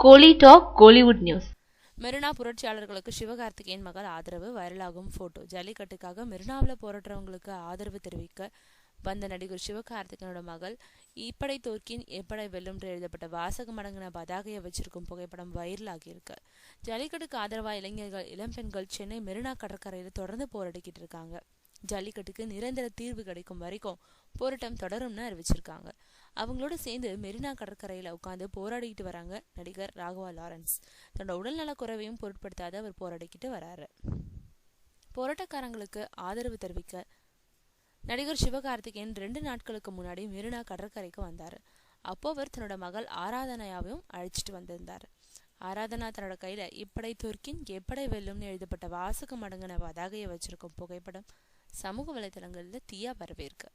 கோலி talk Kollywood news. Marina புரட்சியாளர்களுக்கு Sivakarthikeyan மகள் ஆதரவு வைரலாகும் photo. ஜல்லிக்கட்டுக்காக மெரினாவில் போராடுறவங்களுக்கு ஆதரவு தெரிவிக்க வந்த நடிகர் சிவகார்த்திகேயனோட மகள் இப்படை தோற்கின் எப்படை வெல்லும் எழுதப்பட்ட வாசகம் அடங்கின பதாகையை வச்சிருக்கும் புகைப்படம் வைரலாகி இருக்கு. ஜல்லிக்கட்டுக்கு ஆதரவா இளைஞர்கள் இளம்பெண்கள் சென்னை மெரினா கடற்கரையில தொடர்ந்து போராடிக்கிட்டு இருக்காங்க. ஜல்லிக்கட்டுக்கு நிரந்தர தீர்வு கிடைக்கும் வரைக்கும் போராட்டம் தொடரும்னு அறிவிச்சிருக்காங்க. அவங்களோட சேர்ந்து மெரினா கடற்கரையில உட்காந்து போராடிக்கிட்டு வராங்க நடிகர் ராகவா லாரன்ஸ். தன்னோட உடல்நல குறைவையும் பொருட்படுத்தாத அவர் போராடிக்கிட்டு வராரு. போராட்டக்காரங்களுக்கு ஆதரவு தெரிவிக்க நடிகர் சிவகார்த்திகேயன் 2 நாட்களுக்கு முன்னாடி மெரினா கடற்கரைக்கு வந்தாரு. அப்போ அவர் தன்னோட மகள் ஆராதனாவையும் அழைச்சிட்டு வந்திருந்தாரு. ஆராதனா தன்னோட கையில இப்படை தோற்கின் எப்படை வெல்லும்னு எழுதப்பட்ட வாசகம் அடங்கின பதாகையை வச்சிருக்கும் புகைப்படம் சமூக வலைதளங்கள்ல தீயா வரவேற்கு.